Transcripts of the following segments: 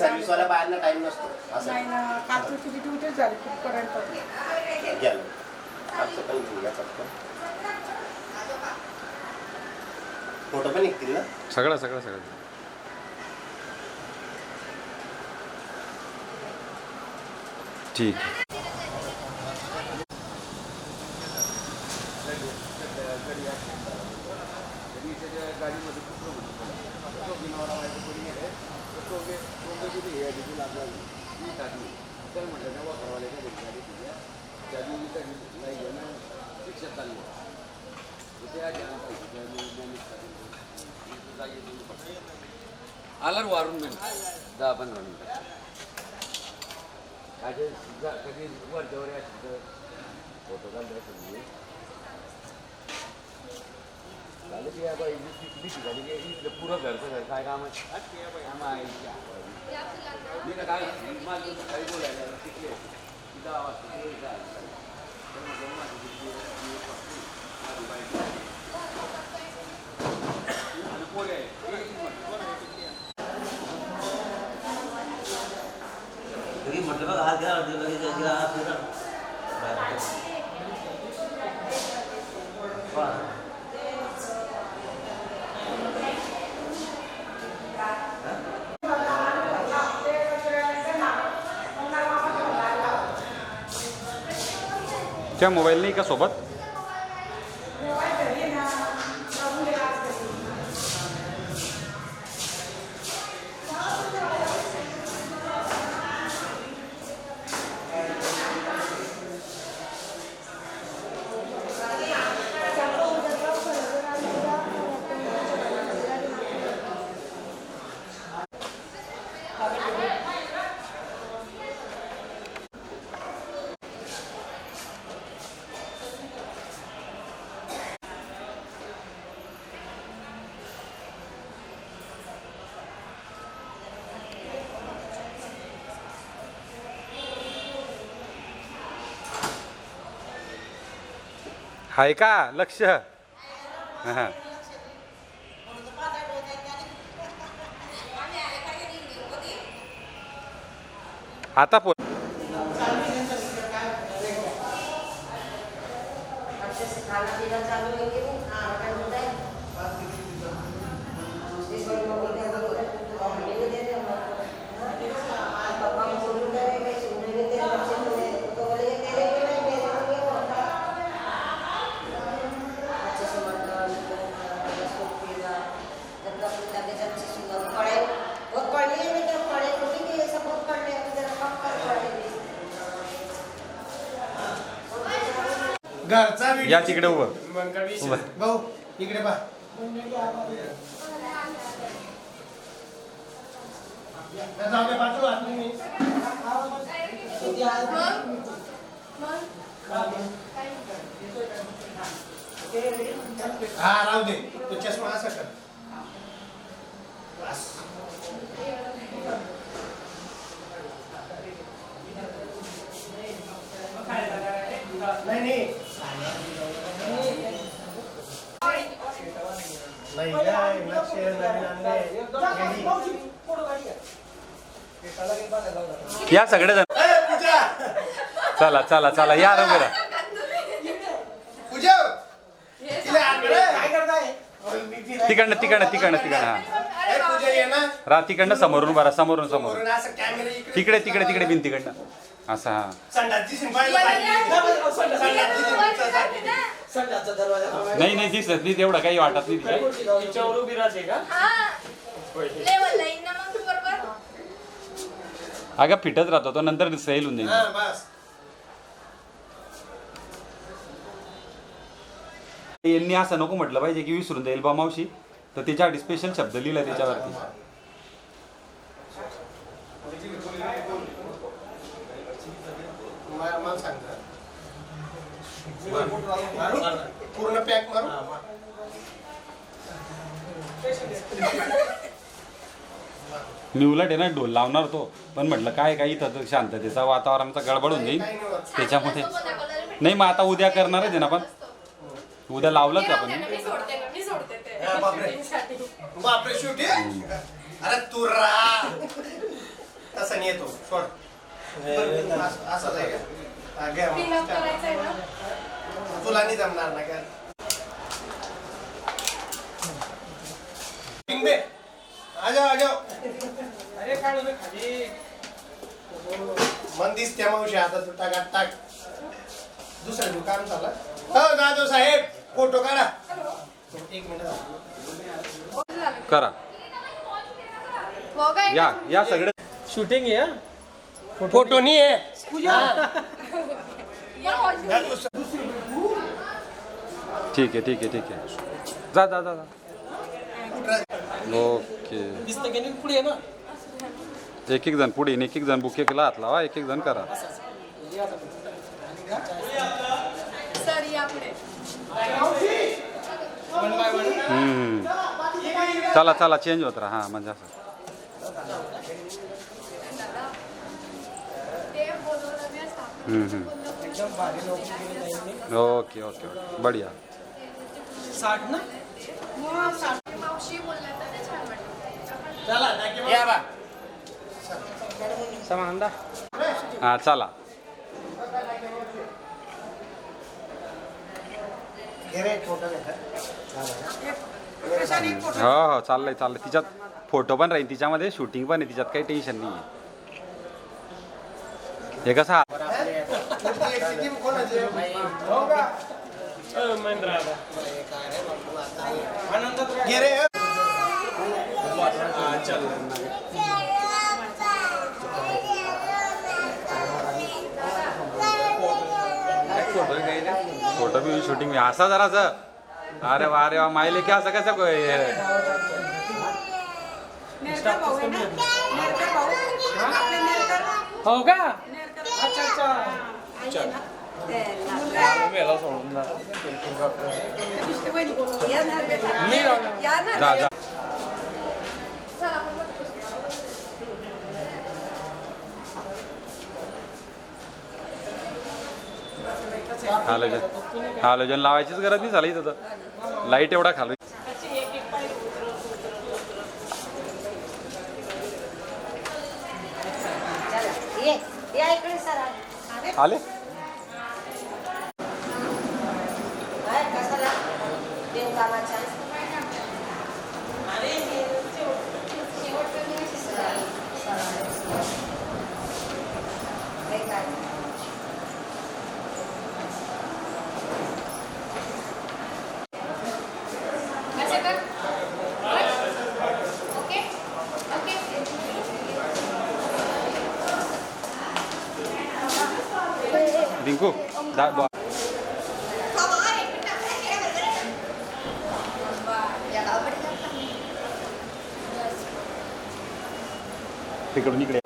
Service वाला बाहेरना time नसतो असं नाही ना कालची किती ड्युटी झाली कुठपर्यंत गेलो आजचं पण घेऊया फक्त फोटो पण निघतील ना सगळं सगळं सगळं ठीक आला वारून मिळून 10-15 मिनिटं कधी वरच्यावर असेल फोटो काढायचं झालं की बाई भीती झाली की इथलं पुरं घरचं घर काय काम आहे मी ना काय माझं काही बोलायला शिकले तिथं आवाज पोरे आहे म्हटलं बघा हात घ्या क्या मोबाईल नाही का सोबत हाय का लक्ष हां आता पो घरचा या तिकडे उभं भाऊ इकडे बा हा राहू दे तो चष्मा असा कर नाही या सगळे जण चला चला चला या रघुरा तिकडनं तिकडनं तिकडनं तिकडनं हा तिकडनं समोरून बरा समोरून समोरून तिकडे तिकडे तिकडे भिंतीकडनं असं हा नाही नाही दिसत नाही तेवढं काही वाटत नाही अगं फिटत राहतो तो नंतर सैल होऊन जाईल यांनी असं नको म्हटलं पाहिजे की विसरून जाईल बा मावशी तर त्याच्यासाठी स्पेशल शब्द लिहिला त्याच्यावरती पूर्ण पॅक मारू मी उलट आहे ना ढोल लावणार तो पण म्हटलं काय काही इथं शांततेचा वातावरणाचा गडबड होऊन जाईल त्याच्यामध्ये नाही मग आता उद्या करणारच आहे ना पण उद्या लावलंच आपण बापरे शूटिंग अरे तू रा तसा नाही येतो सोड असं आहे का घ्या Clean up करायचंय ना? तुला नाही जमणार ना काय पिंबे आ जाओ अरे काढू दे खाली. मन दिसते मावशी आता तू टाक टाक दुसरं दुकान चालला हो जाधव साहेब फोटो काढा एक मिनिट करा या सगळे शूटिंग आहे फोटो नाही आहे ठीक आहे जा जा जा जा. ओके पुढे आहे ना एक जण पुढे एक जण बुकेला हात लावा एक जण करा सर यापुढे. चला चेंज होत राहा म्हणजे असं ओके बढ़िया 60 ना या बा समानदा हां चला हो चाललंय तिच्यात फोटो पण राहील तिच्यामध्ये शूटिंग पण आहे तिच्यात काही टेन्शन नाही आहे हे कसं फोटो भी शूटिंग असा जरा अरे वा माहिले की असं कसं नेरकर भाऊ आहे ना नेरकर भाऊ आपले नेरकर हो का अच्छा जा जा हालोजन लावायचीच गरज नाही झाली इथं लाईट एवढा खाली आले रिंकू तिकडून इकडे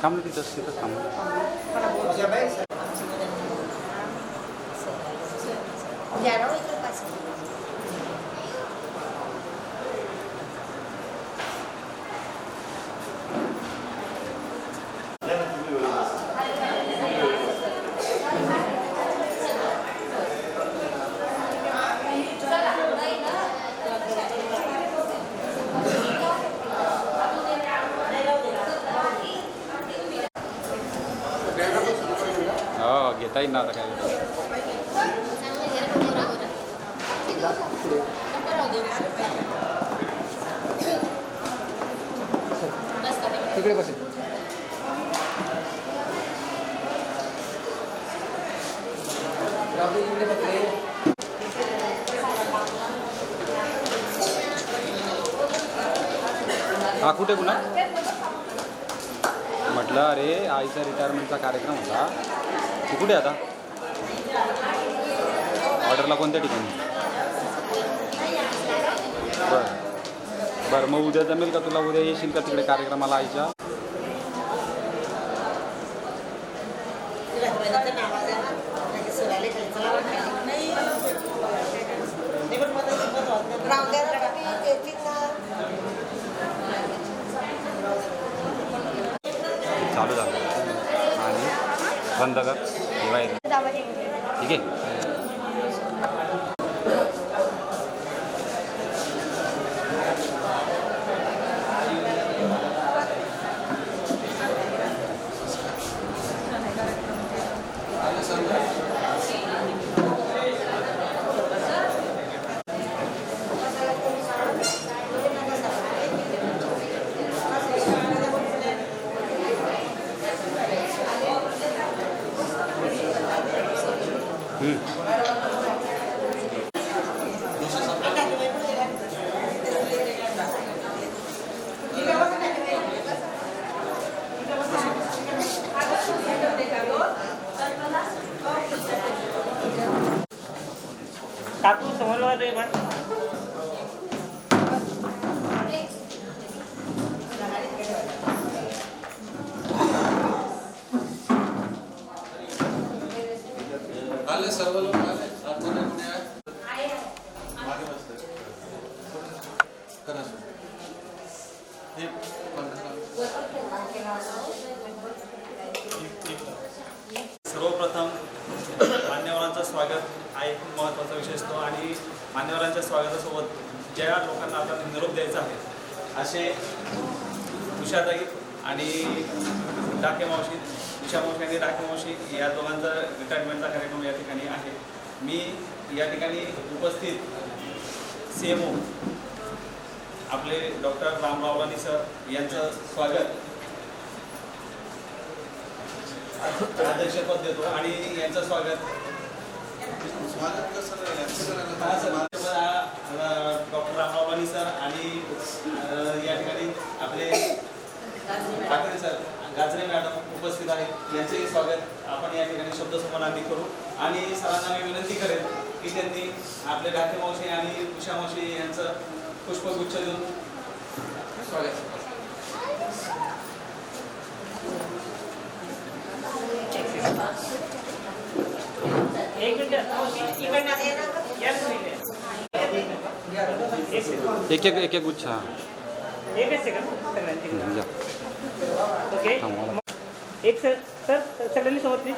थांबलं तिथं थांबलं घेता येईल ना आता काय तिकडे बसेल हा कुठे पुन्हा म्हटलं अरे आईचा रिटायरमेंटचा कार्यक्रम होता तू कुठे आता ऑर्डरला कोणत्या ठिकाणी बरं मग उद्या जमेल का तुला उद्या येशील का तिकडे कार्यक्रमाला आईच्या चालू झालं आणि बंद कर हलवा आहे ठीक आहे. काकू समोर दे पण आले सर्व लोक आले आतमध्ये कोणी आहे करा हे सर्वप्रथम मान्यवरांचं स्वागत हा एक खूप महत्त्वाचा विषय असतो आणि मान्यवरांच्या स्वागतासोबत ज्या लोकांना आपल्याला निरोप द्यायचा आहे असे उषाताई आणि डाके मावशी, उषा मावशी आणि डाके मावशी या दोघांचा रिटायरमेंटचा कार्यक्रम या ठिकाणी आहे. मी या ठिकाणी उपस्थित CMO आपले डॉक्टर रामराव लानी सर यांचं स्वागत अध्यक्षपद देतो आणि यांचं स्वागत डॉक्टर रामराव लानी सर आणि या ठिकाणी आपले ठाकरे सर, गाजरे मॅडम उपस्थित आहेत, यांचेही स्वागत आपण या ठिकाणी शब्दसंवादाने करू. आणि सरांना मी विनंती करेन की त्यांनी आपले ढाके मावशी आणि उषा मावशी यांचं पुष्पगुच्छ देऊन स्वागत. एक एक गुच्छ ओके एक सर सर सगळ्यांनी समोर प्लीज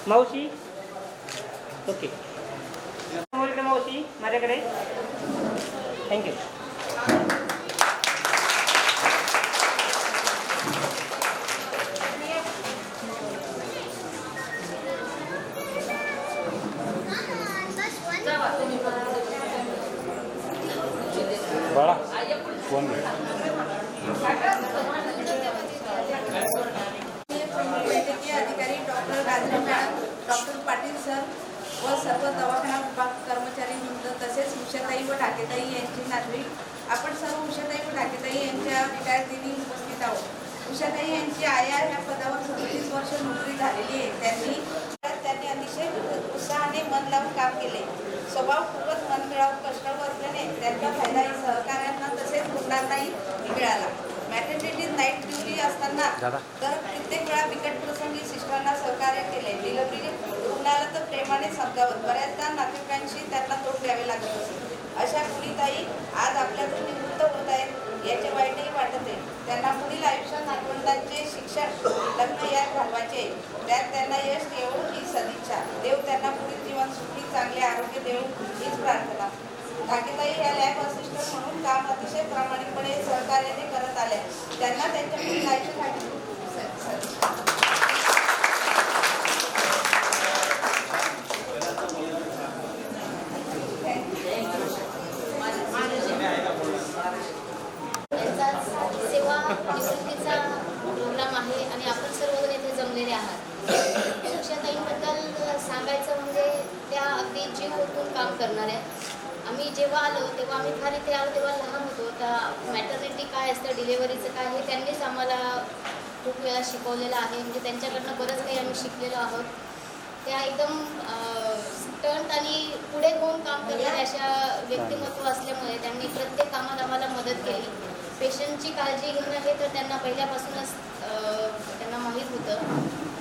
मावशी ओके मावशी माझ्याकडे थँक्यू. बाळा फोन वैद्यकीय अधिकारी डॉक्टर गाजरे मॅडम, डॉक्टर पाटील सर व सर्व दवाखाना विभाग कर्मचारी वृंद तसेच उषाताई व ढाकेताई यांची नातेवाईक आपण सर्व उषाताई व ढाकेताई यांच्या रिटायर दिनी उपस्थित आहोत. उषाताई यांची आया ह्या पदावर 37 वर्ष नोकरी झालेली आहे. त्यांनी अतिशय उत्साहाने मन लावून काम केले. स्वभाव खूपच मनमिळावू कष्टाळू असल्याने त्यांचा फायदाही सहकाऱ्यांना तसेच रुग्णांनाही मिळाला. मॅटर्निटी नाईट ड्युटी असताना तर कित्येक वेळा बिकट प्रसंगी सिस्टरांना सहकार्य केले. डिलिव्हरी रुग्णाला तर प्रेमाने समजावत बऱ्याचदा नातेवाईकांशी त्यांना तोड द्यावे लागत असे. अशा मुलीताई आज आपल्यातून निवृत्त होत आहेत याचे वाईटही वाटत आहे. त्यांना पुढील आयुष्यात नातवंडांचे शिक्षण लग्न यात घालवायचे, त्यात त्यांना यश येऊ ही सदिच्छा. देव त्यांना पुढील जीवन सुखी चांगले आरोग्य देऊ हीच प्रार्थना. ढाकेताई ह्या लॅब असिस्टंट म्हणून काम अतिशय प्रामाणिकपणे सहकार्याने करत आल्या. त्यांना त्यांच्या पुढील आयुष्यासाठी सेवा निवृत्तीचा प्रोग्राम आहे आणि आपण सर्वजण येथे जमलेले आहात. उषाताईंबद्दल सांगायचं म्हणजे त्या अगदी जीव ओतून काम करणाऱ्या. आम्ही जेव्हा आलो तेव्हा आम्ही फार इथे आलो तेव्हा लहान होतो. आता मॅटर्निटी काय असतं, डिलेव्हरीचं काय, हे त्यांनीच आम्हाला खूप वेळा शिकवलेलं आहे. म्हणजे त्यांच्याकडनं बरंच काही आम्ही शिकलेलो आहोत. त्या एकदम स्टंट आणि पुढे होऊन काम करणाऱ्या अशा व्यक्तिमत्व असल्यामुळे त्यांनी प्रत्येक कामात आम्हाला मदत केली. पेशंटची काळजी घेणं हे तर त्यांना पहिल्यापासूनच त्यांना माहीत होतं.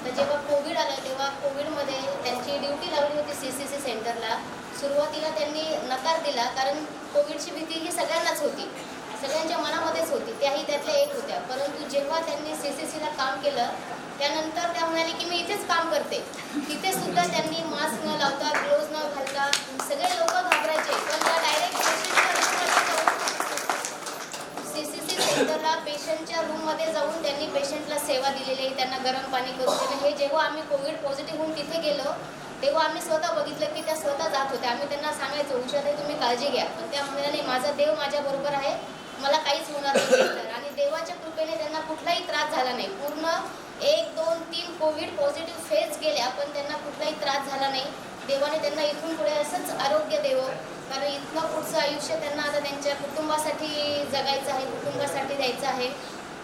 तर जेव्हा कोविड आलं तेव्हा कोविडमध्ये त्यांची ड्युटी लावली होती CCC सेंटरला. सुरुवातीला त्यांनी नकार दिला कारण कोविडची भीती ही सगळ्यांनाच होती, सगळ्यांच्या मनामध्येच होती, त्याही त्यातल्या एक होत्या. परंतु जेव्हा त्यांनी CCCला काम केलं त्यानंतर त्या म्हणाले की मी इथेच काम करते. तिथे सुद्धा त्यांनी मास्क न लावता, ग्लोव्ज न घालता सगळे लोक घाबरायचे, पण त्या डायरेक्ट CCC सेंटरला पेशंटच्या रूममध्ये जाऊन त्यांनी पेशंटला सेवा दिलेली आहे, त्यांना गरम पाणी करून दिलं. हे जेव्हा आम्ही कोविड पॉझिटिव्ह होऊन तिथे गेलो तेव्हा आम्ही स्वतः बघितलं की त्या स्वतः जात होत्या. आम्ही त्यांना सांगायचो उषाताई तुम्ही काळजी घ्या, पण त्या म्हणाल्या नाही, माझा देव माझ्याबरोबर आहे, मला काहीच होणार नाही. आणि देवाच्या कृपेने त्यांना कुठलाही त्रास झाला नाही. पूर्ण 1, 2, 3 कोविड पॉझिटिव्ह फेज गेल्या, पण त्यांना कुठलाही त्रास झाला नाही. देवाने त्यांना इथून पुढे असंच आरोग्य देवं, कारण इथलं पुढचं आयुष्य त्यांना आता त्यांच्या कुटुंबासाठी जगायचं आहे, कुटुंबासाठी द्यायचं आहे.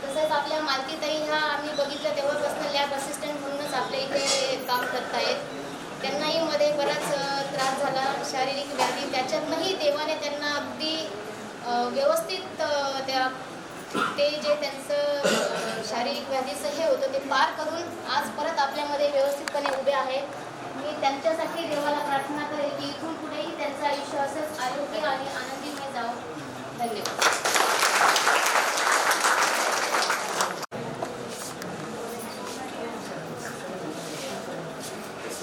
तसंच आपल्या मालकीताई ह्या आम्ही बघितलं तेव्हापासून लॅब असिस्टंट म्हणूनच आपल्या इथे काम करत आहेत. त्यांनाही मध्ये बराच त्रास झाला, शारीरिक व्याधी, त्याच्यातनंही देवाने त्यांना अगदी व्यवस्थित ते जे त्यांचं शारीरिक व्याधीचं हे होतं ते पार करून आज परत आपल्यामध्ये व्यवस्थितपणे उभे आहेत. मी त्यांच्यासाठी देवाला प्रार्थना करेन की इथून पुढेही त्यांचं आयुष्य असंच आरोग्य आणि आनंदीमय जावं. धन्यवाद.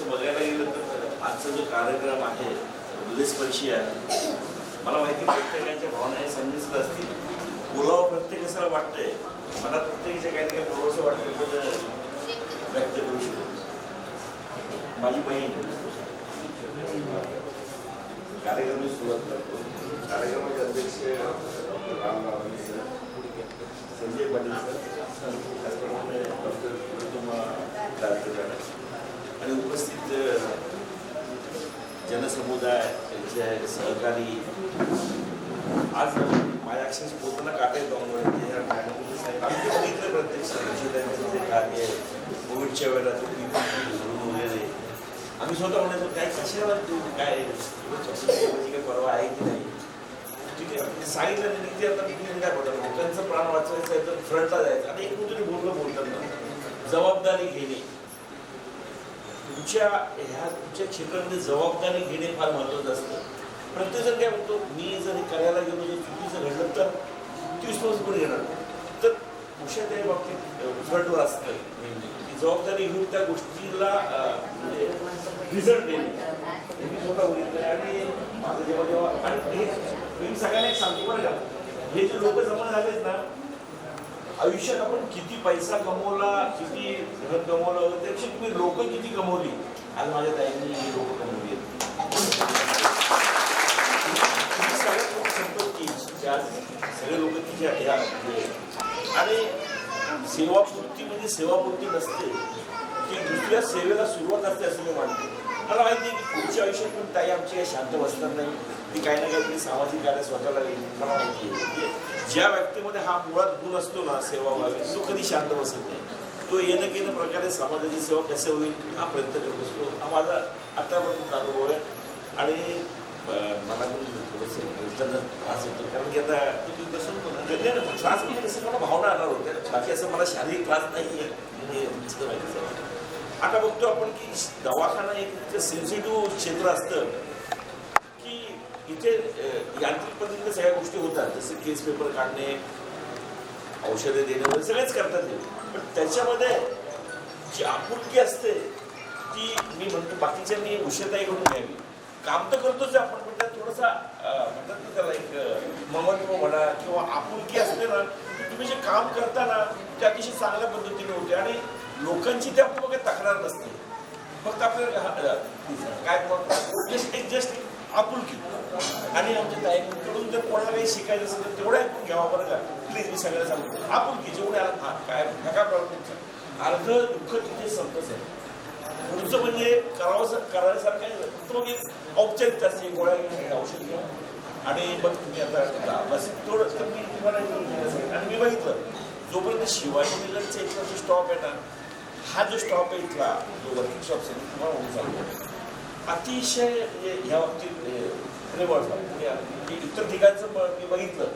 बघायला गेलं तर आजचा जो कार्यक्रम आहे हृदयस्पर्शी आहे. मला माहिती प्रत्येकाच्या भावना हे समजत असतील. बोलावं प्रत्येकाला वाटतंय, मला प्रत्येकाच्या काही काही बोलावंसं वाटतं तर व्यक्त करू शकतो. माझी बहीण कार्यक्रमाची सुरुवात करतो. कार्यक्रमाचे अध्यक्ष रामराव सर, संजय पाटील सर, त्याचप्रमाणे डॉक्टर प्रतिमा मॅडम आणि उपस्थित जनसमुदाय, त्यांचे सहकारी. आज माझ्या अक्षरशः बोलताना काटा येतो. आम्ही बघितलं प्रत्यक्ष त्यांचं जे कार्य आहे कोविडच्या वेळेला घरून वगैरे आम्ही स्वतः म्हणायचो काय कशाला काय काय परवा आहे की नाही. ठीक आहे, सांगितलं नाही की आता मी काय बोलतो, लोकांचं प्राण वाचवायचं आहे तर फ्रंटला जायचं. आता एक तुम्ही बोलताना जबाबदारी घेणे, तुमच्या क्षेत्रामध्ये जबाबदारी घेणे फार महत्त्वाचं असतं. प्रत्येकजण काय म्हणतो मी जर करायला गेलो जर चुकीचं घडलं तर ती रिस्पॉन्सिबिलिटी घेणार. तर उषा त्या बाबतीत फ्रंटवर असतं की जबाबदारी घेऊन त्या गोष्टीला रिझल्ट देणे. मी स्वतः बघितलं आणि माझं जेव्हा आणि हे मी सगळ्यांना एक सांगतो बरं का, हे जे लोक जमा झालेत ना आयुष्यात आपण किती पैसा कमवला, किती धन कमवलं, त्यापेक्षा तुम्ही लोक किती कमवली. आज माझ्या ताईंनी ही लोक कमवली सगळ्यात मोठी संपत्ती सगळे लोक तिच्या ह्या. आणि सेवापूर्ती म्हणजे सेवापूर्ती नसते, की दुसऱ्या सेवेला सुरुवात असते असं मी मानतो. मला माहिती आहे की पुढच्या आयुष्यात पण ताई आमची काही शांत बसणार नाही. ती काही ना काहीतरी सामाजिक कार्य स्वतःला मला माहिती आहे. ज्या व्यक्तीमध्ये हा मुळात गुण असतो ना सेवा व्हावी, तो कधी शांत बसत नाही. तो येणं केलं प्रकारे समाजाची सेवा कसं होईल हा प्रयत्न करत असतो. हा माझा आतापर्यंत अनुभव आहे. आणि मला थोडंसं त्रास होतो कारण की आता त्रास म्हणजे कसं मला भावना आणार होत्या, बाकी असं मला शारीरिक त्रास नाही आहे. आता बघतो आपण की दवाखाना एक सेन्सिटिव्ह क्षेत्र असतं की इथे यांत्रिक पद्धतीने सगळ्या गोष्टी होतात, जसं केस पेपर काढणे, औषधे देणे वगैरे सगळेच करतात ते. पण त्याच्यामध्ये जी आपुलकी असते ती मी म्हणतो बाकीच्यांनी उषाताईकडून घ्यावी. काम तर करतोच आपण, पण त्यात थोडासा म्हणतात ना त्याला एक ममत्व म्हणा किंवा आपुलकी असते ना, तुम्ही जे काम करता ना ते अतिशय चांगल्या पद्धतीने होते आणि लोकांची त्या काही तक्रार नसते. फक्त आपल्याला काय जस्ट आपुलकी. आणि आमच्या ताईंकडून जर कोणाला काही शिकायचं असेल तर तेवढं ऐकून घ्यावा बरं का प्लीज. मी सगळ्यांना सांगतो आपुलकी जेवढे काय नका प्रॉब्लेम अर्ध दुःख तिथे संपतच आहे. पुढचं म्हणजे करायसारखं आहे फक्त मग एक औपचारिकता असते, गोळ्या घेऊन औषध घ्या आणि मग तुम्ही आता बस तेवढंच. तर मी तुम्हाला आणि मी बघितलं जोपर्यंत शिवाजी नगरचा इथला जो स्टॉप आहे ना, हा जो स्टॉप आहे इथला जो वर्किंग स्टॉप आहे तुम्हाला होऊन चालतो अतिशय म्हणजे ह्या बाबतीत म्हणजे इतर ठिकाणचं मी बघितलं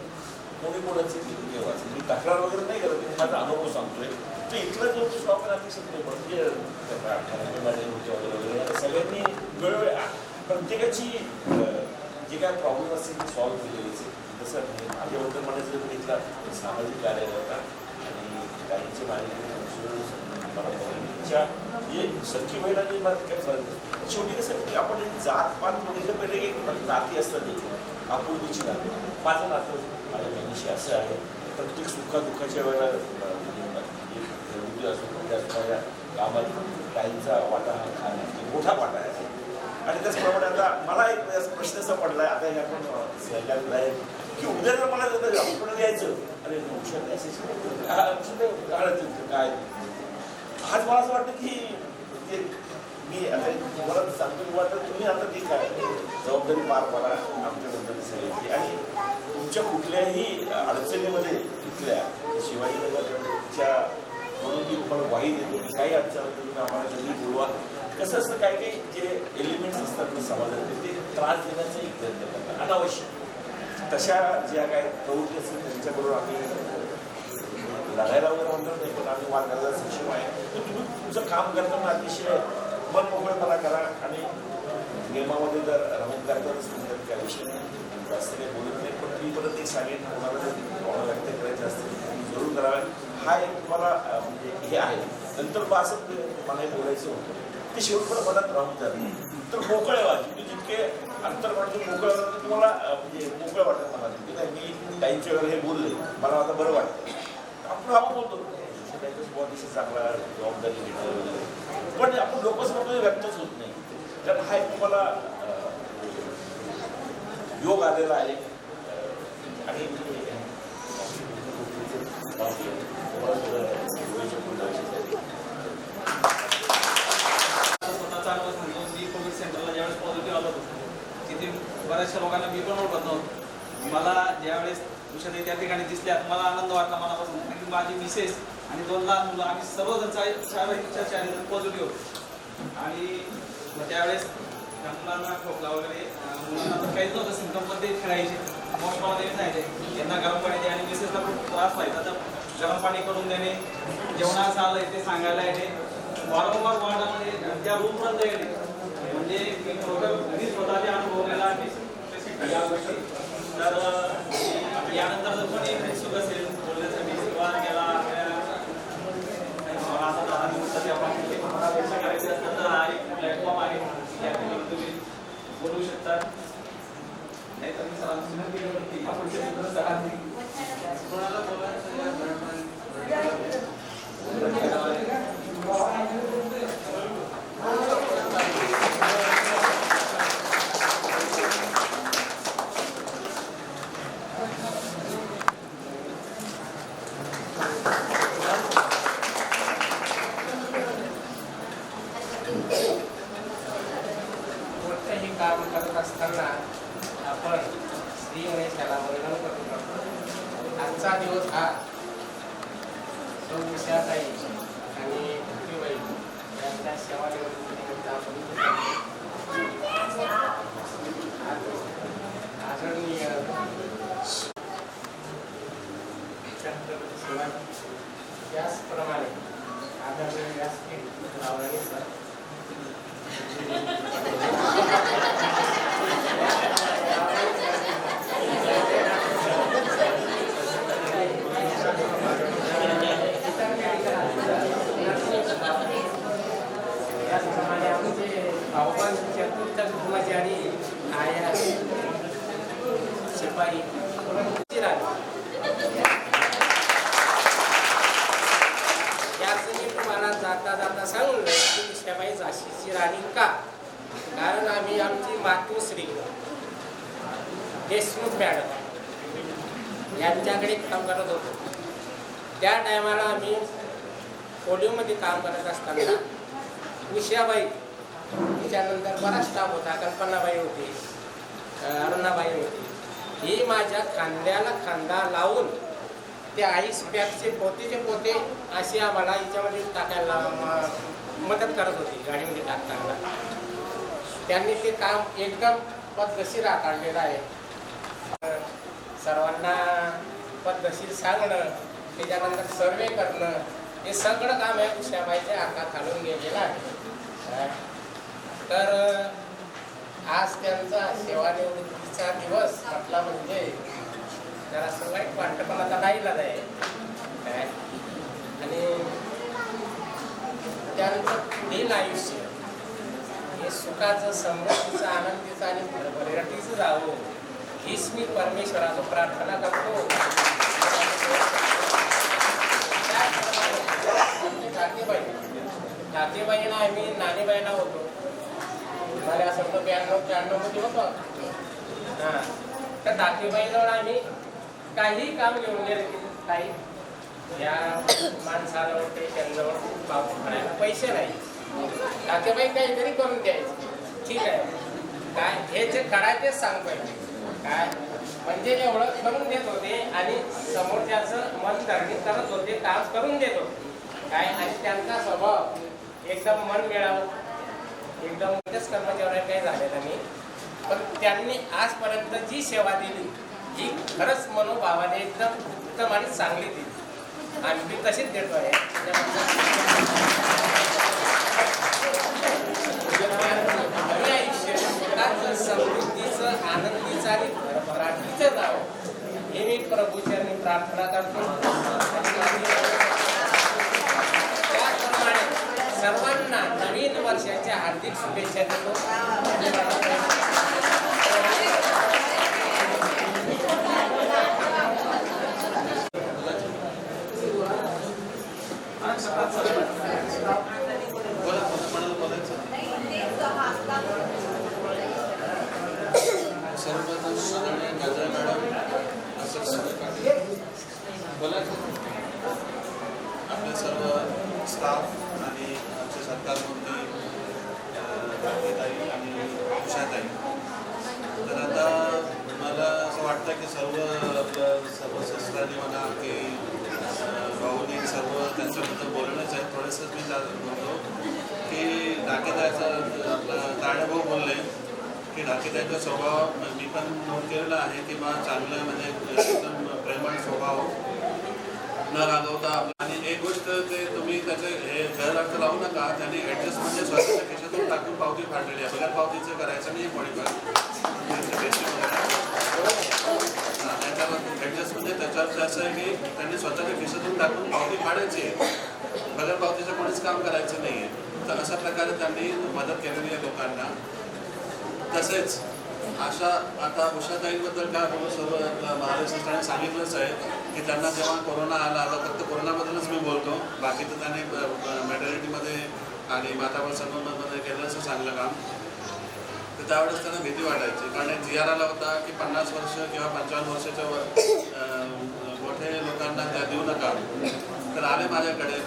कोणी कोणाचे देवाचं मी तक्रार वगैरे नाही करत, मी माझा अनुभव सांगतोय. तर इथला जो स्टॉप आहे अतिशय म्हणजे वगैरे सगळ्यांनी वेळोवेळी प्रत्येकाची जे काय प्रॉब्लेम असतील ते सॉल्व्ह केलेलीच आहे. तसं माझ्याबद्दल म्हणायचं तर इथला सामाजिक कार्य होता आणि काहींची माहिती परंपरेच्या म्हणजे सख्खी बहीण आणि काय फरक शेवटी कसं की आपण जात पात बघितलं पहिले एक नाती असतात आपुलकीची नाती. माझं नातं माझ्या बहिणीशी असं आहे प्रत्येक सुखादुःखाच्या वेळेला घरगुती असो माझ्या कामात काहींचा वाटा हा मोठा वाटा आहे. आणि त्याचप्रमाणे आता मला एक प्रश्न असा पडला आहे आता हे आपण सहकार्य आहे की उद्या जर मला आपण द्यायचं अरे काय आज मला असं वाटतं की ते मी आता तुम्हाला सांगतो वाटतं तुम्ही आता ती काय जबाबदारी पार पडा आमच्याबद्दल सांगितली आणि तुमच्या कुठल्याही अडचणीमध्ये तिथल्या शिवाजीनगरच्या म्हणून मी तुम्हाला वाही देतो की काही अडचण तुम्ही आम्हाला कधी बोलवा. कसं असतं काही काही जे एलिमेंट्स असतात ना समाजात ते त्रास देण्याचाही प्रयत्न करतात अनावश्यक. तशा ज्या काही प्रवृत्ती असतात त्यांच्याबरोबर आम्ही लढायला वगैरे म्हणतो नाही पण आम्ही वाद करायला सक्षम आहे. तर तुम्ही तुमचं काम करताना अतिशय मन मोकळेपणा करा आणि नियमामध्ये जर राहून करतातच तुमच्या त्या विषयी जास्त काही बोलत नाही. पण मी परत एक सांगेन कोणाला जर भावना व्यक्त करायचं असतील जरूर कराव्या. हा एक तुम्हाला म्हणजे हे आहे. नंतर बा असं मला हे बोलायचं होतं ते शेवटपर्यंत मनात राहून जाते. तर मोकळे व्हा तुम्ही जितके अंतर काढून मोकळे व्हा तुम्हाला म्हणजे मोकळं वाटत मला की नाही मी टाईमच्या वेळेला हे बोलले मला आता बरं वाटतं. आपण आपण बोलतो अतिशय चांगला जबाबदारी घेणं वगैरे पण आपण लोकसभेमध्ये व्यक्तच होत नाही. कारण हा एक तुम्हाला योग आलेला आहे आणि स्वतःचा अनुभव सांगतो. मी कोविड सेंटरला ज्यावेळेस पॉझिटिव्ह आलो होतो तिथे बऱ्याचशा लोकांना मी पण ओळखत नव्हतो. मला ज्यावेळेस उषाताई त्या ठिकाणी दिसल्यात मला आनंद वाटला मनापासून. कारण माझी मिसेस आणि 2 लहान मुलं आम्ही सर्वजण चार पॉझिटिव्ह होतो. आणि त्यावेळेस त्या मुलांना खोकला वगैरे मुलांना तर काहीच नव्हतं सिम्पटम पण ते खेळायचे मोठ्याला देत नाही ते यांना गरम पाणी द्या आणि मिसेसला खूप त्रास व्हायचा तर गरम पाणी करून देणे जेवणाचं आलंय ते सांगायला येणे वारंवार वार्डामध्ये त्या रूमपर्यंत येणे म्हणजे घरी स्वतःचे अनुभवलेला या गोष्टी. तर यानंतर जर कोणी उत्सुक असेल बोलण्यासाठी किंवा त्याला आता 10 दिवसाची आपण करायची असतात तर हा एक प्लॅटफॉर्म आहे त्यामध्ये तुम्ही बोलू शकता. नाही तर मी कोणाला कोणतंही काम करत असताना आपण स्त्री त्याला वर्णन करू शकतो. आजचा दिवस हा उषाताई आणि भक्तीबाई यांच्या सेवानिवृत्तीनिमित्त आपण आदरणीय छत्रपती शिवाजी त्याचप्रमाणे आदरणीय व्यासपीठ लावणारे सर त्याचप्रमाणे आमचे भाऊबंद चतुर्थ कर्मचारी आया शिपाई याचं मी तुम्हाला जाता जाता सांगून की शिपाई झाशीची राणी का कारण आम्ही आमची मातोश्री देशमुख मॅडम यांच्याकडे काम करत होतो. त्या टायमाला आम्ही पोलिओमध्ये काम करत असताना उषाबाई त्याच्यानंतर बराच स्टाफ होता. कल्पनाबाई होती, अरुणाबाई होती. ही माझ्या खांद्याला खांदा लावून ते आईस पॅकचे पोतेचे पोते असे आम्हाला याच्यामध्ये टाकायला मदत करत होती गाडीमध्ये टाकताना. त्यांनी ते काम एकदम पद्धतशीर हाताळलेलं आहे. सर्वांना पद्धतशीर सांगणं त्याच्यानंतर सर्वे करणं हे सगळं काम आहे उषाबाईच्या हाताखालून गेलेलं आहे. तर आज त्यांचा सेवानिवृत्तीचा दिवस म्हटला म्हणजे जरासं वाईट वाटतं पण आता नाही आहे. आणि त्यांचं पुढील आयुष्य हे सुखाचं, समृद्धीचं, आनंदीचं आणि भरभराटीचं जावं हीच मी परमेश्वराला प्रार्थना करतो. टाकेबाईंना आम्ही नाणेबाईंना होतो, मला असं वाटतं 92-93 मध्ये होतो. हां, तर टाकेबाईजवळ आम्ही काही काम घेऊन गेले, काही या माणसाला त्यांच्याजवळ बाबू म्हणायला पैसे नाही, टाकेबाई काहीतरी करून द्यायचे. ठीक आहे, काय हे जे करायचं तेच सांगतोय काय, म्हणजे एवढं करून देत होते आणि समोरच्याचं मन धरणीत करत होते, काम करून देत होते काय. आणि त्यांचा स्वभाव एकदम मन मिळावं, एकदम मोठ्याच कर्मचाऱ्या काही झालेलं नाही, पण त्यांनी आजपर्यंत जी सेवा दिली ही खरंच मनोभावाने एकदम उत्तम आणि चांगली दिली आणि मी तशीच देतो आहे. नवी आयुष्य सुखाचं, समृद्धीचं, आनंदीचं आणि भरभराटीचं जावं हे मी प्रभूचरणी प्रार्थना करतो. त्याप्रमाणे सर्वांना नवीन वर्षाच्या हार्दिक शुभेच्छा देतो. आपले सर्व स्टाफ आणि आमचे सरकार मंत्री ताई आणि उषाताई, तर आता मला असं वाटतं की सर्व शस्त्रांनी म्हणा की भाऊनी सर्व त्यांच्याबद्दल बोलणंच आहे. थोडंसं मी म्हणतो की डाकेताईचा आपला ताळेभाऊ बोलले की डाकेताईचा स्वभाव मी पण नोट केलेला आहे की बा चांगलं म्हणजे एकदम प्रेमळ स्वभाव, न रागवता. आणि एक गोष्ट ते तुम्ही त्याचे हे गैरअर्थ लावू नका, त्यांनी ॲडजस्ट म्हणजे स्वतःच्या खिशातून टाकून पावती फाडलेली आहे, बगैर पावतीचं करायचं नाही कोणी पण. त्याच्यावर ॲडजस्ट म्हणजे त्याच्यावर असं आहे की त्यांनी स्वतःच्या खिशातून टाकून पावती फाडायची आहे, बगैर पावतीचं कोणीच काम करायचं नाही आहे. तर अशा प्रकारे त्यांनी मदत केलेली आहे लोकांना. तसेच अशा आता उषाताईंबद्दल काय बोलू, सर्व महाराष्ट्राने सांगितलंच आहे की त्यांना जेव्हा कोरोना आला, आता फक्त कोरोनाबद्दलच मी बोलतो, बाकी तर त्यांनी मॅटर्निटीमध्ये आणि माताबळ संगममध्ये केलं असं चांगलं काम. तर त्यावेळेस त्यांना भीती वाटायची, कारण एक GR आला होता की 50 वर्ष किंवा 55 वर्षाच्या मोठे लोकांना त्या देऊ नका. तर आले माझ्याकडे,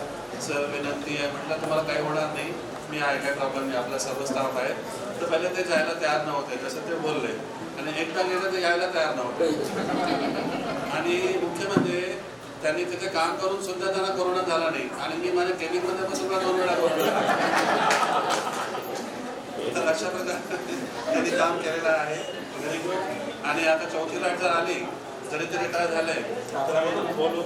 सर विनंती आहे, म्हटलं तुम्हाला काही होणार नाही, मी आहे, काय प्रॉब्लेम नाही, आपला सर्व स्टाफ आहे. तर पहिले ते जायला तयार नव्हते, जसं ते बोलले, आणि एकदा गेलं ते यायला तयार नव्हते. आणि मुख्य म्हणजे त्यांनी तिथे काम करून सुद्धा त्यांना कोरोना झाला नाही, आणि मी माझ्या केबिनमध्ये पण सुद्धा 2 वेळा कोरोना. तर अशा प्रकारे त्यांनी काम केलेलं आहे, व्हेरी गुड. आणि आता 4थी लाट जर आली, जरी ते रिटायर झाले तर आम्ही बोलू,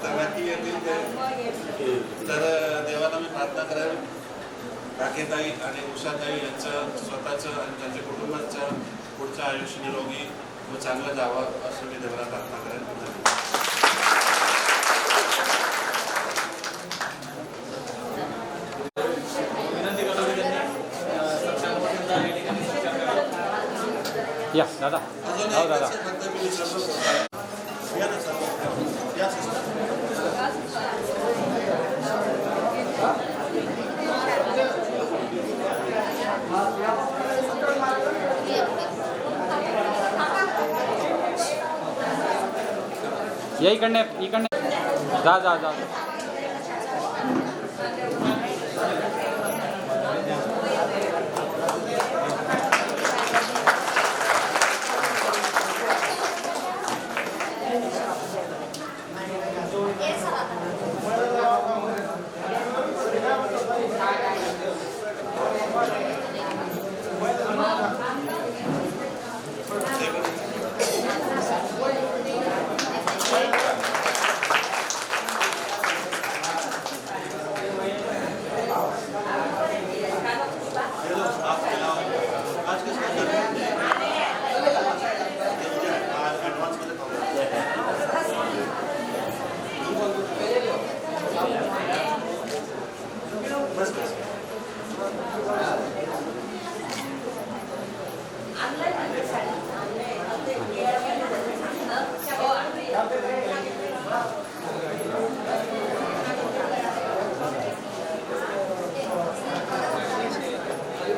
तर नक्की येतील ते. तर देवाला मी प्रार्थना करेल राखेताई आणि उषाताई यांचं स्वतःचं आणि त्यांच्या कुटुंबाचं पुढचं आयुष्य निरोगी व चांगलं जावं असं मी देवाला प्रार्थना करेल. या दादा, हो दादा. या इकडने जा जा जा.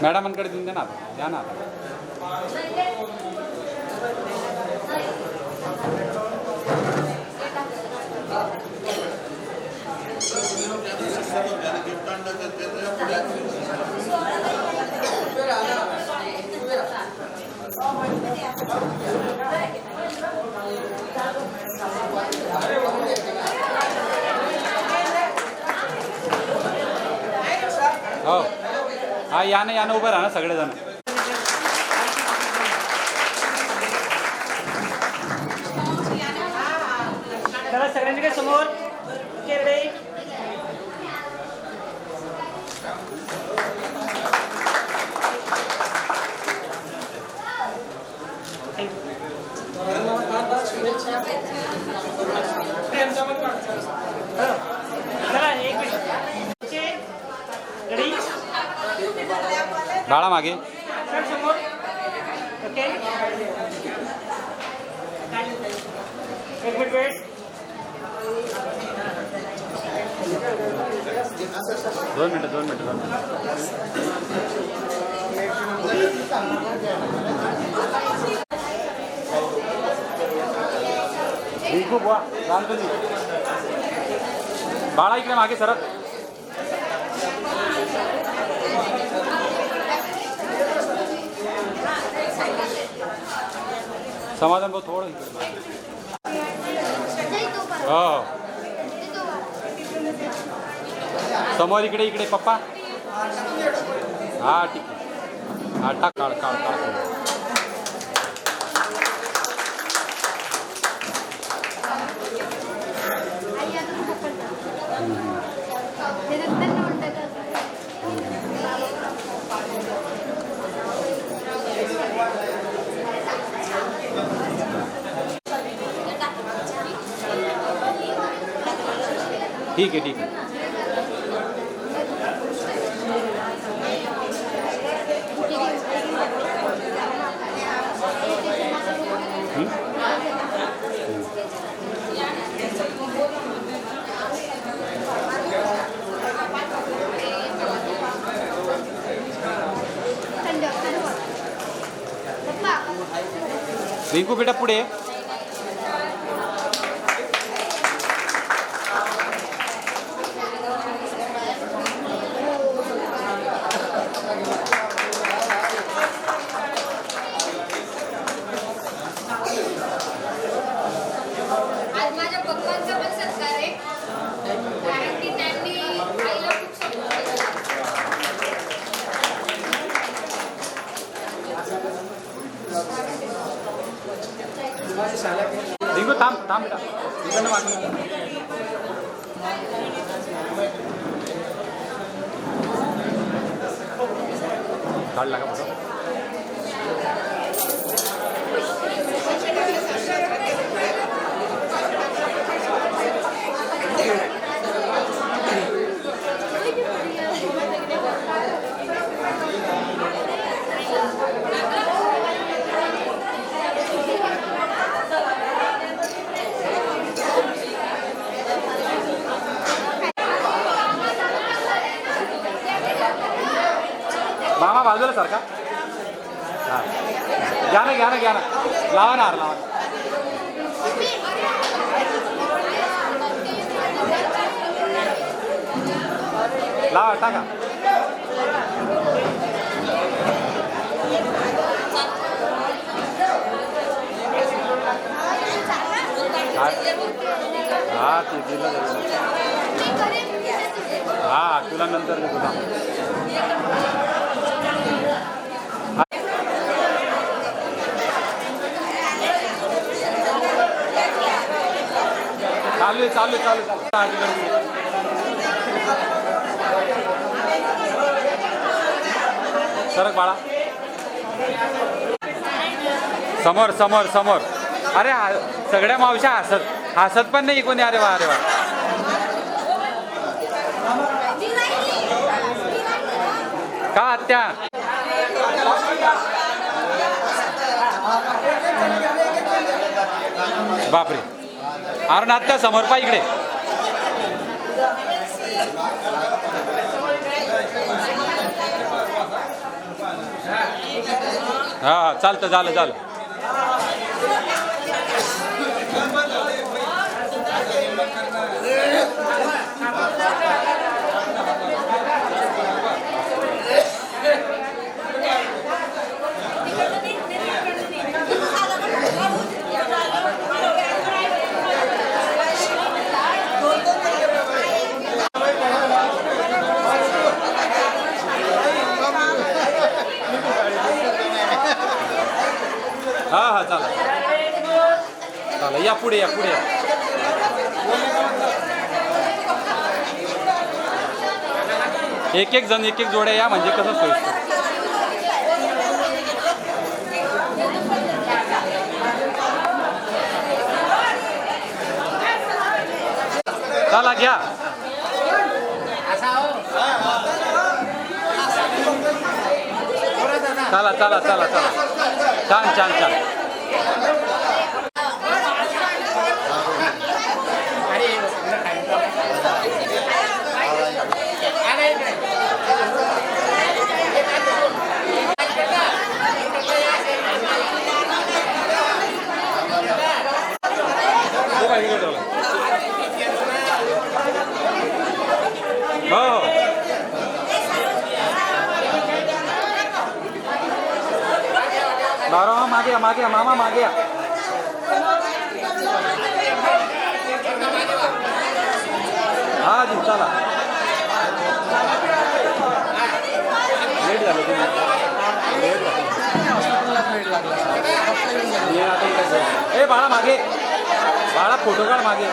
मॅडमांकडे देऊन द्या ना आता, द्या ना आता. हो हा यानं उभं राहा ना सगळेजण. सगळ्यांकडे समोर बाळा मागे. Okay 1 minute weight. 2 मिनिटं. रिंकू बुवा शांत नाही. बाळा इकडे मागे सरक. समाधान भाऊ थोडं इकडे. हो समोर इकडे पप्पा. हा ठीक आहे. हा टाक काढ. ठीक आहे. रिंकू बेटा पुढे. रिंकू थांब बेटा. इकडनं मागे. काढला का फोटो. मामा बाजूला सारखा. हां घ्या ना. लावा ना. लावा टाका. हा ते दिलं. हा तुला नंतर देतो. चालू. सरक बाळा. समोर. अरे सगळ्या मावश्या हसत पण नाही कोणी. अरे वा. का आत्या. बापरे अरे नात का समोर पा इकडे हा चालतं झालं झालं हा हा चला चला या पुढे या पुढे या एक एक जण एक एक जोड्या या म्हणजे कसं सोयीस्कर चला घ्या चला चला चला चला छान छान छान हो बारा मागे मागे मामा मागे हा जी चला लेट झालं तुम्ही लेट ए बाळा मागे बाळा फोटो काढ मागे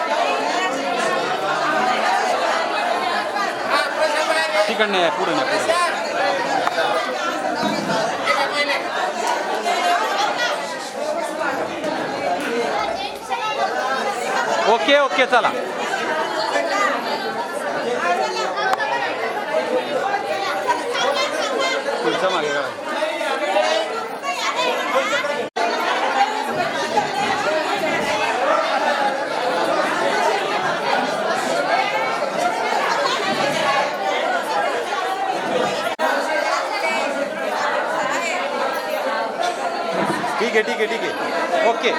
तिकडनं आहे पुढे नाही ओके ओके चला पुढचं मागे काढा ठीक आहे ठीक आहे ठीक आहे ओके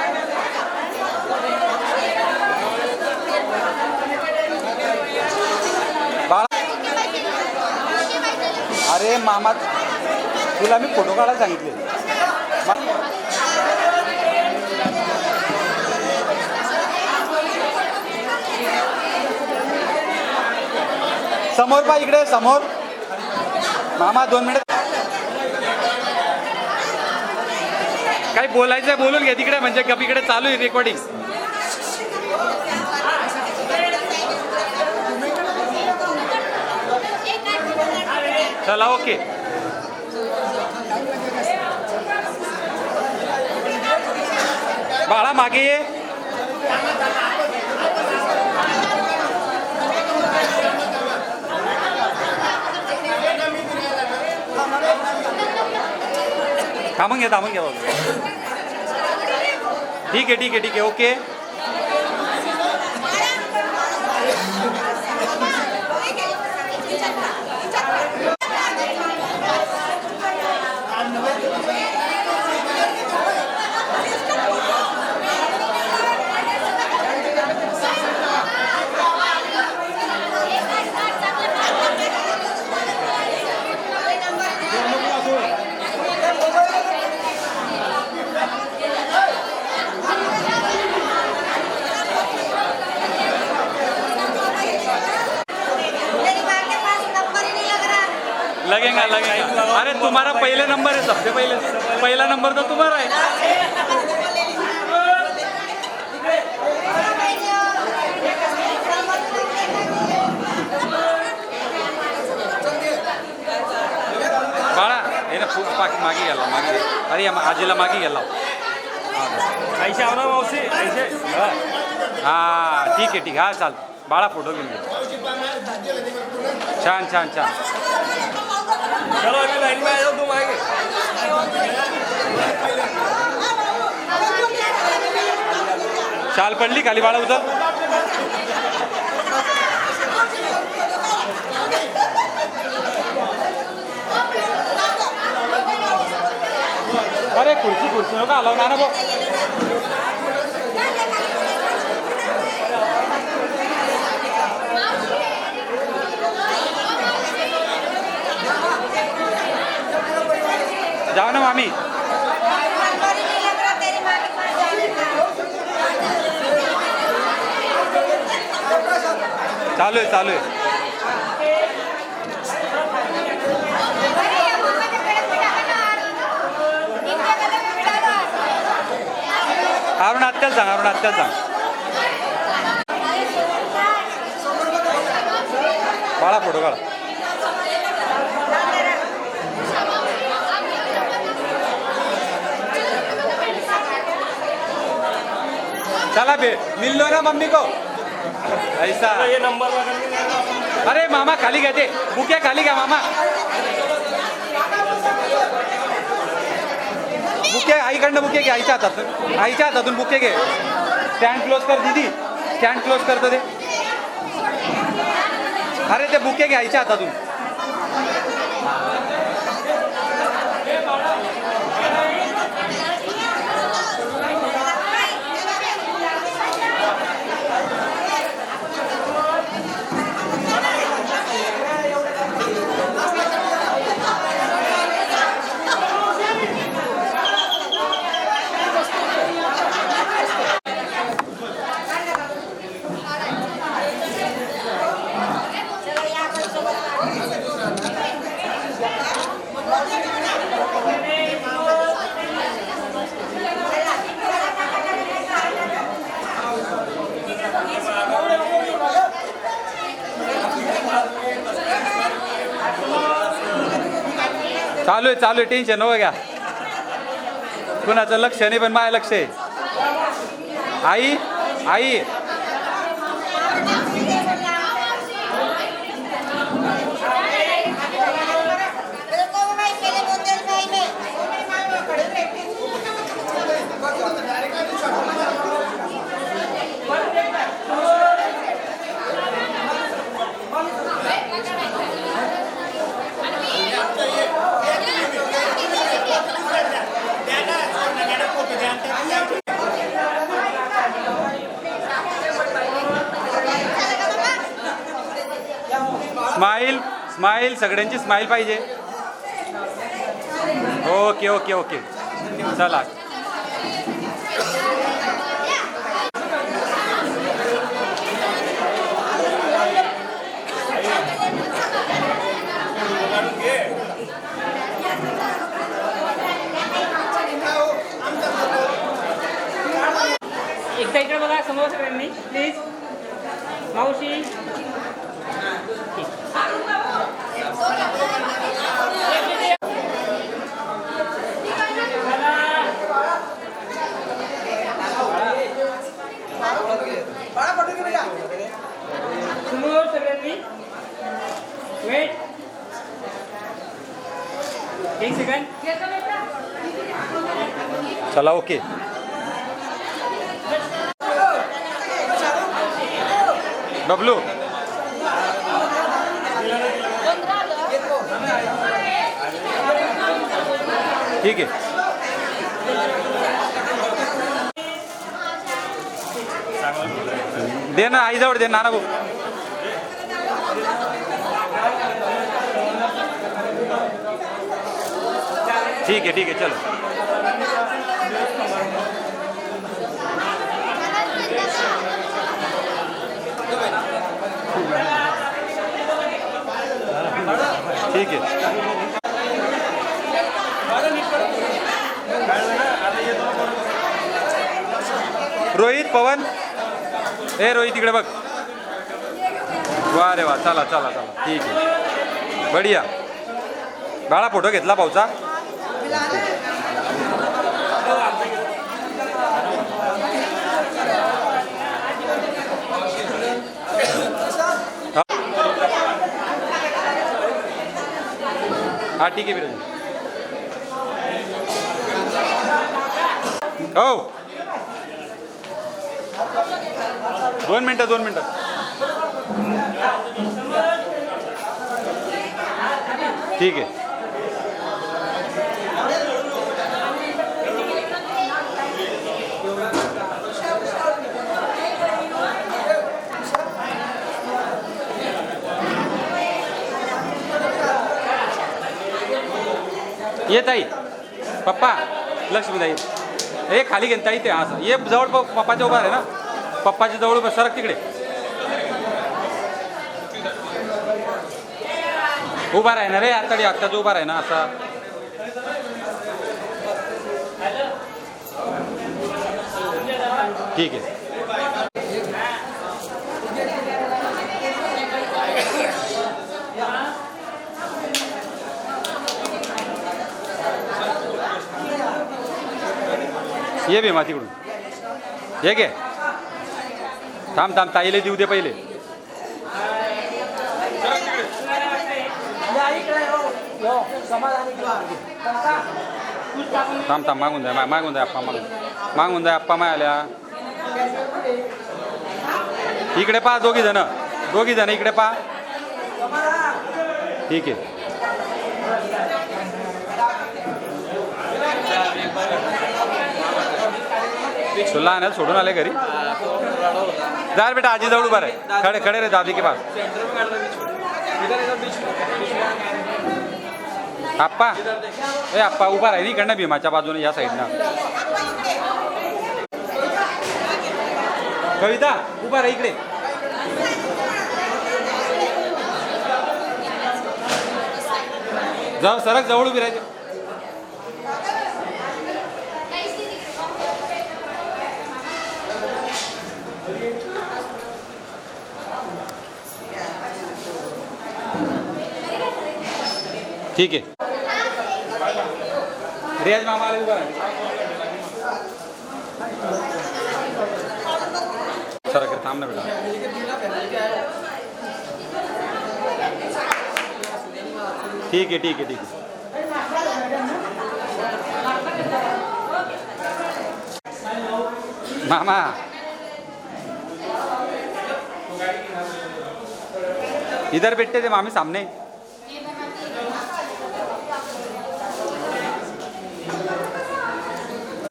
अरे मामा तुला मी फोटो काढायला सांगितले समोर पा इकडे समोर मामा 2 मिनिट काही बोलायचंय बोलून घे तिकडे म्हणजे गप इकडे चालू आहे रेकॉर्डिंग चला ओके बाळा मागे ये थांबून घ्या बाबा ठीक आहे ठीक आहे ठीक आहे ओके लगेगा लगेगा अरे तुम्हारा पहले नंबर है सबसे पहला नंबर तो तुम्हारा है बाळा हे ना खूप मागे गेला मागे अरे आजीला मागे गेला ऐसे आवरा मावशी ऐसे हा ठीक आहे हा चाल बाळा फोटो घेऊन घे छान छान छान चलो अभी लाइन में आ जाओ तुम आगे शाल पडली खाली बाळा उचल. अरे खुर्ची खुर्ची नका हलव ना भाऊ. जाओ ना मामी. चालू आहे चालू आहे. अरुण आत्याला सांग, अरुण आत्याला सांग. बाळा फोटो काढा. चला बे मिल लो ना मम्मी को ऐसा. ये नंबर अरे मामा खाली घ्या ते बुके खाली घ्या मामा. बुके आईकडनं बुके घे. आईच्या हातातून, आईच्या हातातून बुके घे. स्टँड क्लोज कर दीदी. स्टँड क्लोज करतो ते. अरे ते बुके घे आईच्या हातातून. चालू आहे टेन्शन हो घ्या. कुणाचं लक्ष नाही पण माझं लक्ष आहे. आई आई स्माईल स्माईल सगळ्यांची स्माईल पाहिजे. ओके ओके ओके चला. एकदा इकडे बघा समोर सगळ्यांनी प्लीज. मावशी समोर सगळ्यांनी वेट. एक सेकंड. चला ओके. बबलू ठीक आहे. दे ना आईजवळ दे नाना भाऊ. ठीक आहे चलो. ठीक आहे. रोहित पवन ए रोहित इकडे बघ. वा रे वा. चला चला चला ठीक आहे. बढिया. बाळा फोटो घेतला भाऊचा. हा ठीक आहे बिराजी. हो 2 मिनटं 2 मिनटं. ठीक आहे. ये ताई पप्पा लक्ष्मीताई हे खाली घेऊन ताई ते असं ये जवळ पप्पाच्या उभा आहे ना पप्पाच्या जवळ उभा सरक तिकडे उभा राही ना रे आत्ताडी आत्ताच उभा राही ना असा ठीक आहे. ये भीमा तिकडून हे घे थांब थांब ताईले देऊ दे पहिले. थांब थांब मागून द्या मागून द्या आप्पा मागून द्या आप्पा माय आल्या इकडे पहा दोघी जण इकडे पहा. ठीक आहे. तुला आणायला सोडून आले घरी जा बेटा आजी जवळ उभा आहे खडे खडे रे दादी के पास. आप्पा ए आप्पा उभा राहिली इकडनं भीमाच्या बाजूने या साईडनं. कविता उभा राहा इकडे. जाऊ सरक जवळ उभी राहायचे. ठीक आहे. रियाज मामा आले उभा सर थांब ना बेटा. ठीक आहे ठीक आहे ठीक आहे. मामा इधर बैठते थे मामी सामने.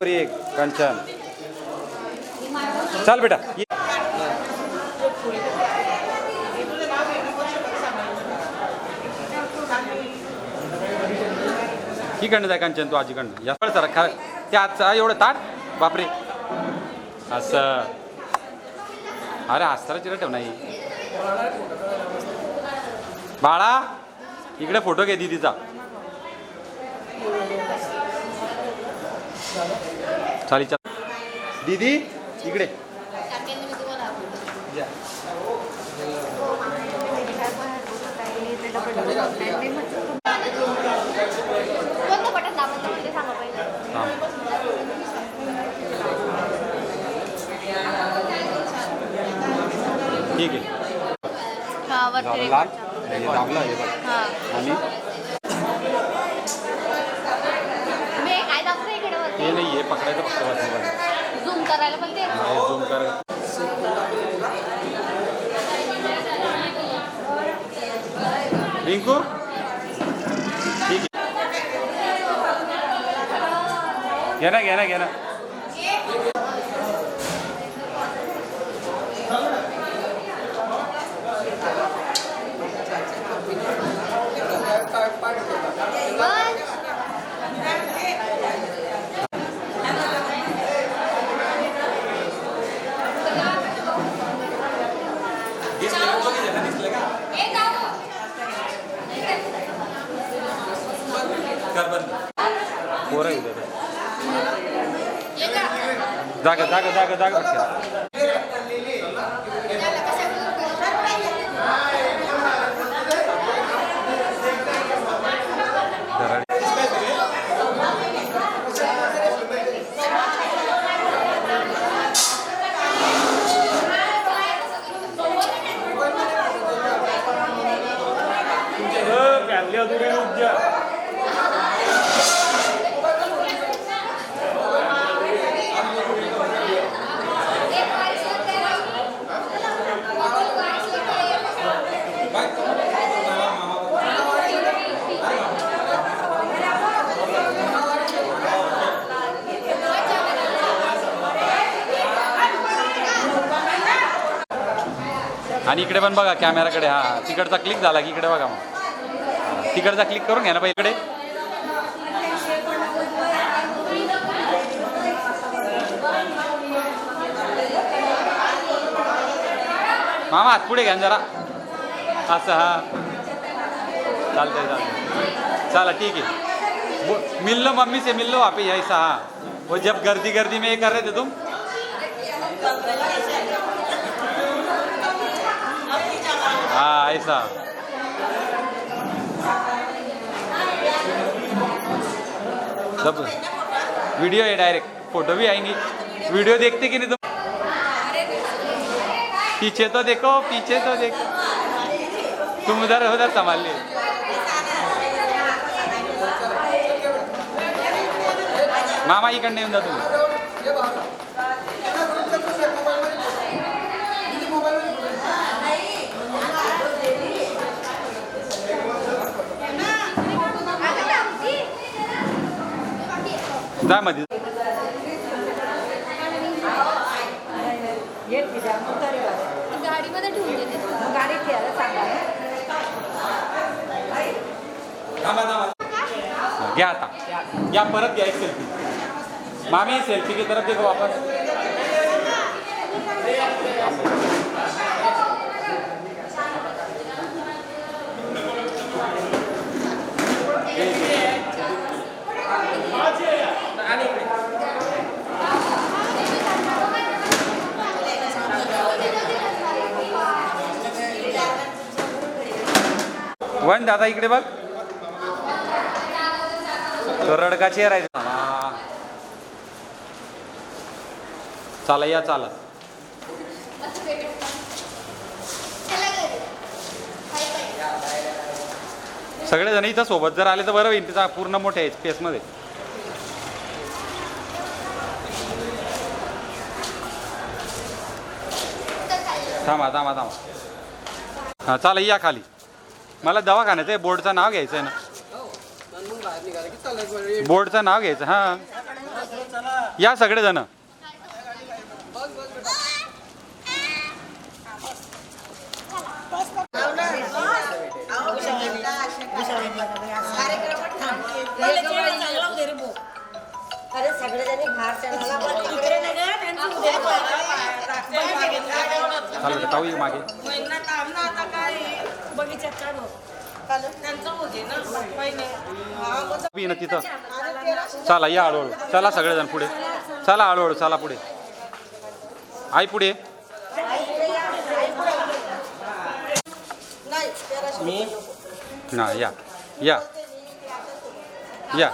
एक कंचन चल बेटा इकडनं जाय कंचन तू आजीकडनं या सर खा त्या आजचा एवढं ताट बापरे असं अरे आस्ताला चिरा ठेव नाही. बाळा इकडे फोटो घे दीदीचा. चाली चल दीदी इकडे. ठीक आहे. लाल दाबला आणि हे नाही हे पकडायचं फक्त झूम करायला पण ते झूम करायचं. रिंकू ठीक आहे घे ना पोरं आहे उद्या जागा आणि इकडे पण बघा कॅमेराकडे. हा तिकडचा क्लिक झाला की इकडे बघा मग. तिकडचा क्लिक करून घ्या ना बाई इकडे. मामा हात पुढे घ्या ना जरा असं. हा चालतंय चालतंय. चला ठीक है. मिल लो मम्मी से मिल लो आप ही ऐसा. हाँ वो जब गर्दी गर्दी में ये कर रहे थे तुम. हाँ ऐसा. सब वीडियो है डायरेक्ट. फोटो भी आएंगी. वीडियो देखते कि नहीं तुम. पीछे तो देखो पीछे तो देखो. तुम उधर उधर संभाल लिए. मामा इकडनं येऊन जा तुम्ही. जा मध्ये. गाडीमध्ये ठेवून देते. गाडी ठेवायला सांगा. घ्या आता. या परत घ्या एक सेल्फी. मामी सेल्फी की तरफ देखो वापस. वन दादा इकडे बघ. तो रडका चेहरा आहे. चला या चालत. सगळेजण इथं सोबत जर आले तर बरं होईल. तिचा पूर्ण मोठ्या स्पेसमध्ये. थांबा थांबा थांबा. हां चला या खाली. मला दवाखान्याचं आहे. बोर्डचं नाव घ्यायचं आहे ना. बोर्डचं नाव घ्यायचं. हां या सगळेजण. अरे सगळेजणी बाहेर चालेल ताऊ ये मागे. ना तिथं. चला या हळूहळू. चला सगळेजण पुढे. चला हळूहळू. चला पुढे. आई पुढे. मी ना या या या.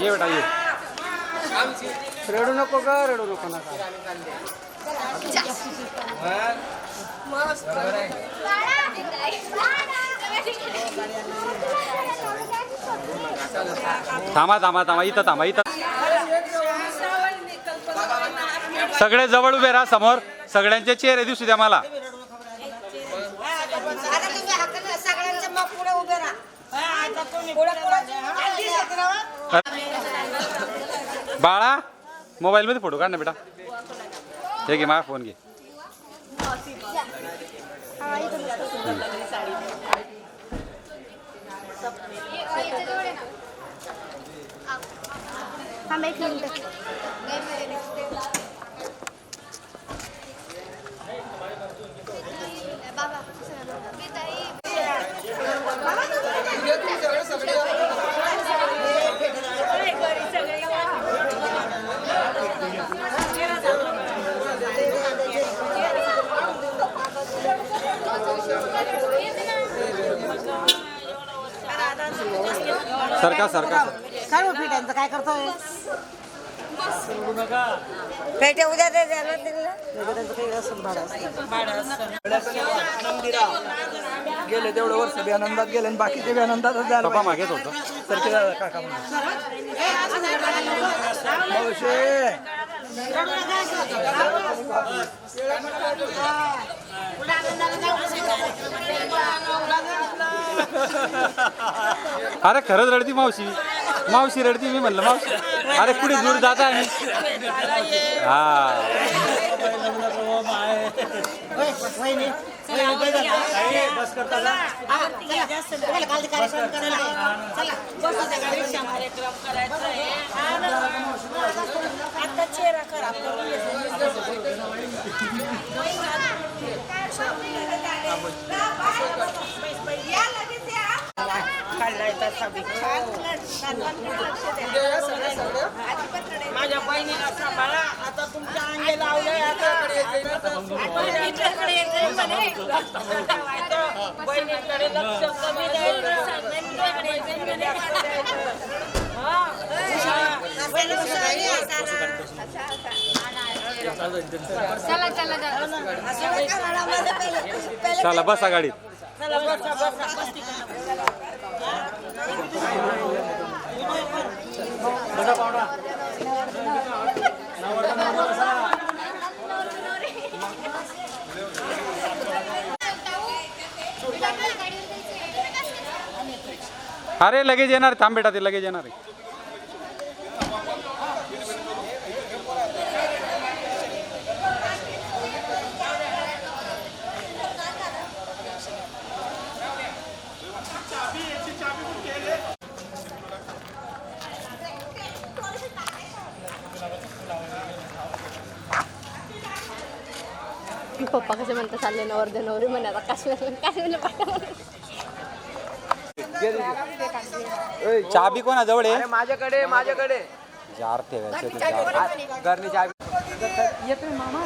ये बेटा ये. रडू नको का. रडू नको नका. थांबा थांबा थांबा. इथं थांबा. इथं सगळे जवळ उभे राहा. समोर सगळ्यांचे चेहरे दिसू द्या मला. बाळा मोबाईल मध्ये फोटो काढ ना बेटा. हे घे माझा फोन घे. सरका सरका काय मग पिठांचं काय करतोय पेटे उद्या ते द्यायला त्यांचं काही असं भाडं असतं गेले तेवढं वर्ष बी आनंदात गेले आणि बाकीचे बी आनंदात झालं. पप्पा मागेच होतं सरकी दादा काका अरे खरंच रडती मावशी मावशी रडती मी म्हणलं मावशी अरे कुठे दूर जात आहे हा माझ्या बहिणीला सांभाळा आता तुमच्या अंगी लावलंय आता बहिणीकडे लक्ष कमी चला बसा गाडीत अरे लगेच येणार थांब बेटा ते लगेच येणार आहे पप्पा कसे म्हणतात चालले नवरदे नवरी म्हणे आता काश्मीरला पाठवलं चाबी कोणाजवळ आहे माझ्याकडे जार ठेवायचं ते जार. घरनी चाबी येतोय मामा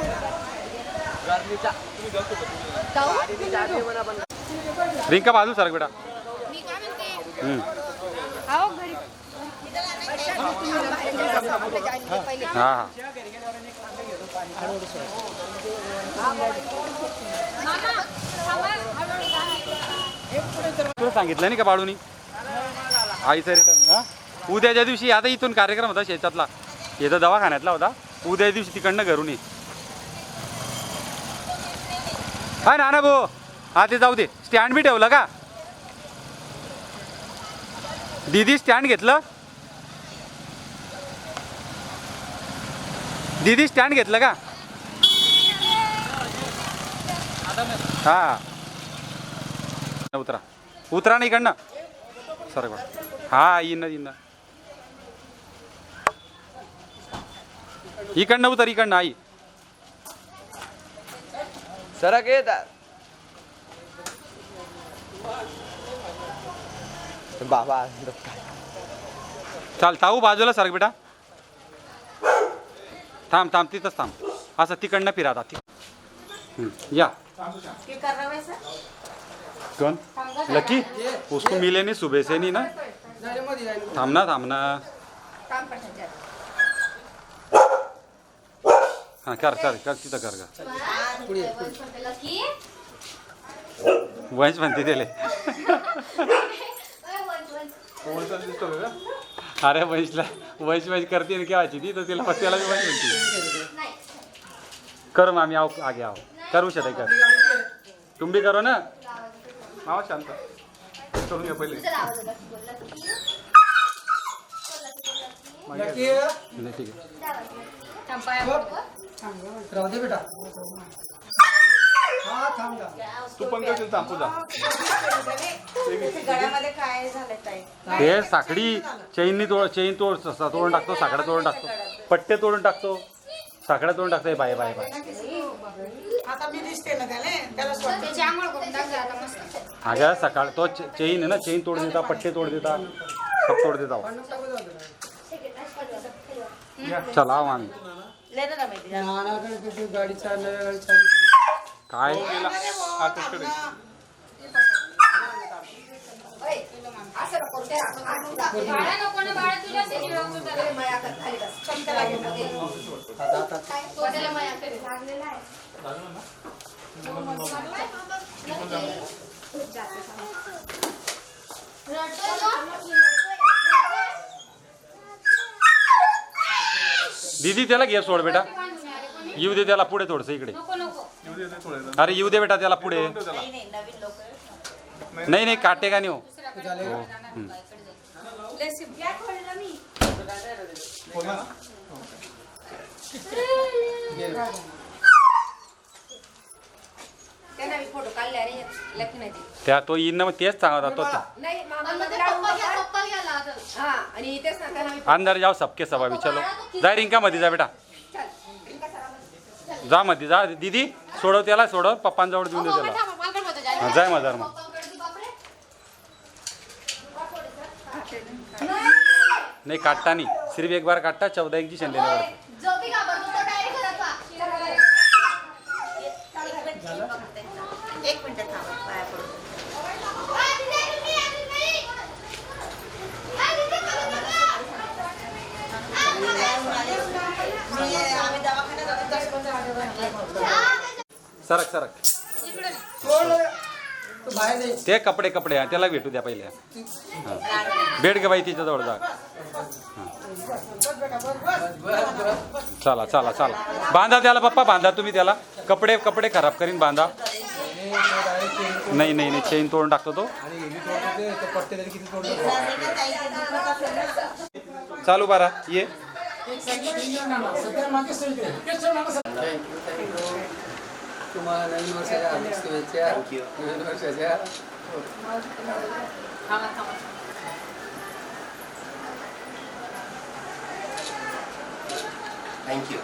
रिंका बाजू सर बेटा मी काय म्हणते हम्म. आओ घरी हा हा तुला सांगितलं नाही का बाळूनी आईचं रिटर्न हा उद्याच्या दिवशी आता इथून कार्यक्रम होता शेतातला इथं दवाखान्यातला होता उद्या दिवशी तिकडनं घरून ये हा ना भाऊ हा ते जाऊ दे स्टँड बी ठेवलं का दीदी स्टँड घेतलं दीदी स्टँड घेतलं का हा उतरा उतरा नाही इकडनं सर हा इकडनं इकडनं उतर इकडनं आई सरक येत बाबा चाल ताऊ बाजूला सरक बेटा थांब थांब तिथंच थांब असं तिकडनं फिरा आता या कौन लकी उसको मिले नहीं सुबह से नहीं ना थामना थामना हाँ कर कर कर तिथं कर वंश म्हणते त्याले अरे वंशला वंश वंश करते क्या वाची ती तर तिला पत्त्याला वंश म्हणते करो मामी आओ आगे आओ करू शकते कर तुम भी करो ना मावा शांत करून घ्या पहिले नाही ठीक आहे राहू दे बेटा तू पंकज थांबू जा गळ्यामध्ये काय झालं ताई हे साखडी चेन तोडून टाकतो साखड्या तोडून टाकतो पट्टे तोडून टाकतो साखड्या तोडून टाकतो बाय बाय बाय आता मी दिसते ना त्याला त्याची आंघोळ करून टाक जरा आता मस्त अगं सकाळ तो चेन आहे ना चेन तोड देता पट्टे तोड देता सब तोड देता चला मान गाडी चालली काय असं नको बाळा नको ना, बाळा तुझ्या सेवेवर सुद्धा नाही. त्याला माझ्याकडे लागलेला आहे. दीदी त्याला घे सोड बेटा, येऊ दे त्याला पुढे थोडस इकडे. नको नको. अरे येऊ दे बेटा त्याला पुढे. नाही नाही काटे का नाही हो. फोटो काढले आणि लकी नाही त्या तो येईन ना मग तेच सांगत होता तो. नाही हा आणि तेच सांगा अंदर जाओ सबके सभा भी चलो. जाय रिंका मध्ये जा बेटा, जा मध्ये जा. दीदी सोडव त्याला, सोडव पप्पांजवळ देऊन दे त्याला. हा, जाय मजार मग. नाही काटता नाही, सिर्फ एक बार काटता. 14 इंजेक्शन देणे पडते. एक मिनिट थांबा, पाया पडू. आम्ही दवाखान्यात सरक सरक. ते कपडे कपडे त्याला भेटू द्या पहिले. भेट गे बाई तिच्याजवळ जा. चला चला चला, बांधा त्याला पप्पा, बांधा तुम्ही त्याला. कपडे कपडे खराब करीन, बांधा. नाही नाही नाही, चेन तोडून टाकतो तो. चालू बारा ये. तुम्हाला नवीन वर्षाच्या हार्दिक शुभेच्छा. नवीन वर्षाच्या थँक्यू.